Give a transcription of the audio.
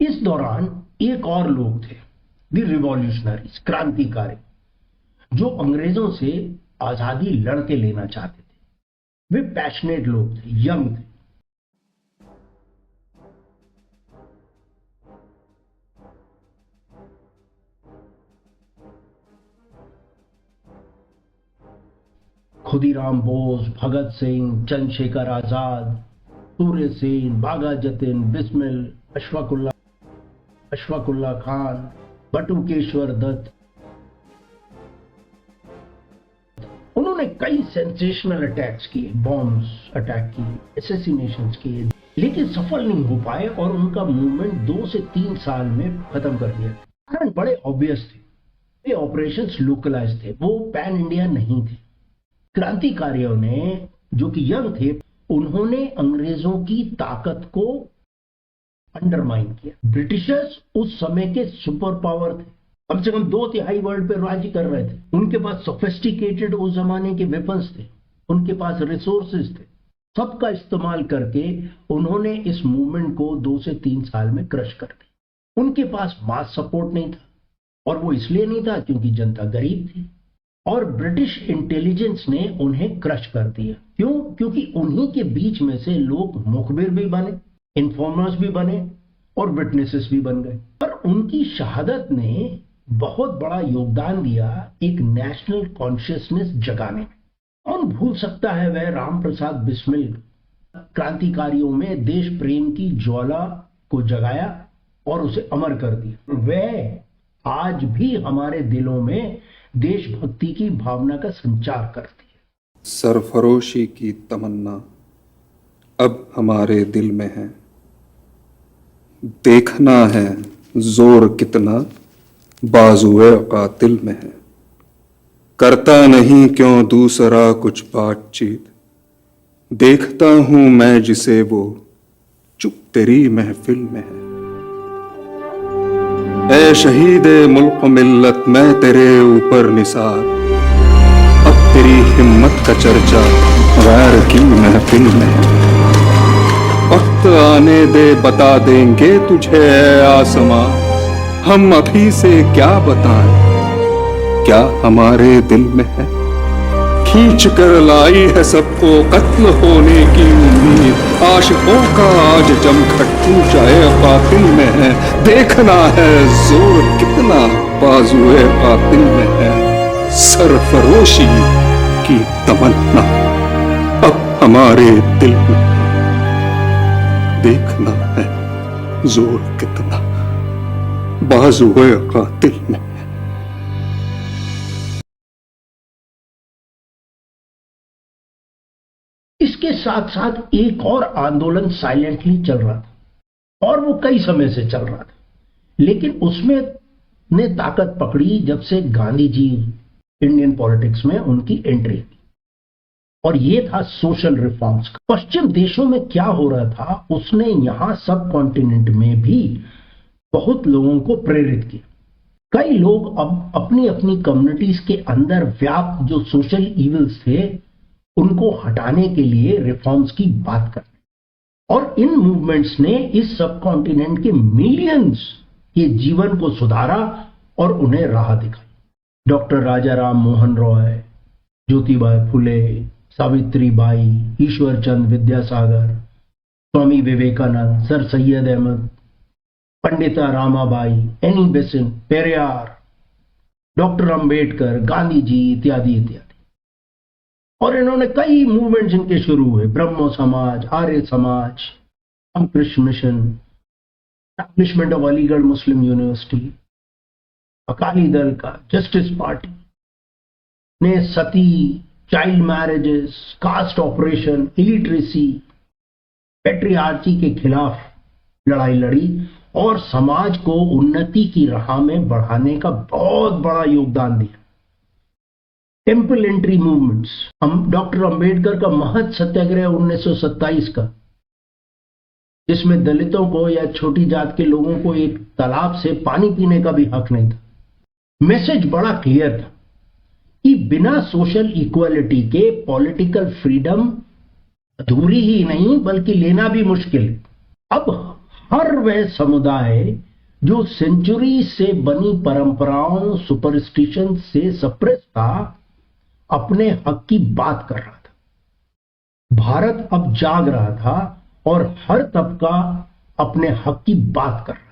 इस दौरान एक और लोग थे, द रिवॉल्यूशनरीज, क्रांतिकारी, जो अंग्रेजों से आजादी लड़के लेना चाहते थे। वे पैशनेट लोग थे, यंग थे। खुदीराम बोस, भगत सिंह, चंद्रशेखर आजाद, सूर्य सेन, बाघा जतिन, बिस्मिल, अशफाकुल्ला खान, बटुकेश्वर दत्त। उन्होंने कई सेंसेशनल अटैक्स किए, बॉम्ब्स अटैक किए, असैसिनेशंस किए, लेकिन सफल नहीं हो पाए और उनका मूवमेंट 2 से 3 साल में खत्म कर दिया। कारण बड़े ऑब्वियस थे, ये ऑपरेशंस लोकलाइज थे, वो पैन इंडिया नहीं थे। क्रांतिकारियों ने, जो कि यंग थे, उन्होंने अंग्रेजों की ताकत को अंडरमाइन किया। ब्रिटिशर्स उस समय के सुपर पावर थे, कम से कम 2/3 वर्ल्ड पे राज्य कर रहे थे। उनके पास सोफिस्टिकेटेड उस जमाने के वेपन्स थे, उनके पास रिसोर्सेज थे। सबका इस्तेमाल करके उन्होंने इस मूवमेंट को 2 से 3 साल में क्रश कर दिया। उनके पास मास सपोर्ट नहीं था, और वो इसलिए नहीं था क्योंकि जनता गरीब थी, और ब्रिटिश इंटेलिजेंस ने उन्हें क्रश कर दिया। क्यों? क्योंकि उन्हीं के बीच में से लोग मुखबिर भी बने, इन्फॉर्मर्स भी बने और विटनेसेस भी बन गए। पर उनकी शहादत ने बहुत बड़ा योगदान दिया एक नेशनल कॉन्शियसनेस जगाने में। कौन भूल सकता है वह राम प्रसाद बिस्मिल, क्रांतिकारियों में देश प्रेम की ज्वाला को जगाया और उसे अमर कर दिया। वह आज भी हमारे दिलों में देशभक्ति की भावना का संचार करती है। सरफरोशी की तमन्ना अब हमारे दिल में है, देखना है जोर कितना बाजुए कातिल में है। करता नहीं क्यों दूसरा कुछ बातचीत, देखता हूं मैं जिसे वो चुप तेरी महफिल में है। ऐ शहीदे मुल्क मिल्लत मैं तेरे ऊपर निसार, अब तेरी हिम्मत का चर्चा गैर की महफिल में है। वक्त आने दे बता देंगे तुझे ऐ आसमां, हम अभी से क्या बताएं क्या हमारे दिल में है। खींच कर लाई है सबको कत्ल होने की उम्मीद, आशिकों का आज जमघट जाए कातिल में है। देखना है जोर कितना बाजुए कातिल में है। सरफरोशी की तमन्ना अब हमारे दिल में है, देखना है जोर कितना बाजुए कातिल में। इसके साथ साथ एक और आंदोलन साइलेंटली चल रहा था, और वो कई समय से चल रहा था, लेकिन उसमें ने ताकत पकड़ी जब से गांधी जी इंडियन पॉलिटिक्स में उनकी एंट्री की, और ये था सोशल रिफॉर्म्स। पश्चिम देशों में क्या हो रहा था, उसने यहां सब कॉन्टिनेंट में भी बहुत लोगों को प्रेरित किया। कई लोग अब अपनी अपनी कम्युनिटीज के अंदर व्याप्त जो सोशल इविल्स थे उनको हटाने के लिए रिफॉर्म्स की बात करते, और इन मूवमेंट्स ने इस सब कॉन्टिनेंट के मिलियंस के जीवन को सुधारा और उन्हें राह दिखाई। Doctor Raja Ram Mohan Roy, Jyotiba Phule, Savitri Bai, Ishwar Chand Vidyasagar, Swami Vivekananda, sir Syed Ahmad, Pandita Ramabai, Annie Besant, Periyar, doctor Ambedkar, Gandhi ji इत्यादि इत्यादि। और इन्होंने कई मूवमेंट्स इनके शुरू हुए, ब्रह्मो Samaj, Arya Samaj, Ramakrishna Mission, establishment of Aligarh Muslim University, Akali Dal का, जस्टिस पार्टी ने sati, child marriages, caste oppression, illiteracy, patriarchy के खिलाफ लड़ाई लड़ी और समाज को उन्नति की राह में बढ़ाने का बहुत बड़ा योगदान दिया। टेम्पल एंट्री मूवमेंट्स, हम डॉक्टर अंबेडकर का महत सत्याग्रह 1927 का, जिसमें दलितों को या छोटी जात के लोगों को एक तालाब से पानी पीने का भी हक नहीं था। मैसेज बड़ा क्लियर था कि बिना सोशल इक्वालिटी के पॉलिटिकल फ्रीडम अधूरी ही नहीं बल्कि लेना भी मुश्किल है। अब हर वह समुदाय जो सेंचुरी से बनी परंपराओं सुपरस्टिशन से सप्रेस था, अपने हक की बात कर रहा था। भारत अब जाग रहा था और हर तबका अपने हक की बात कर रहा था।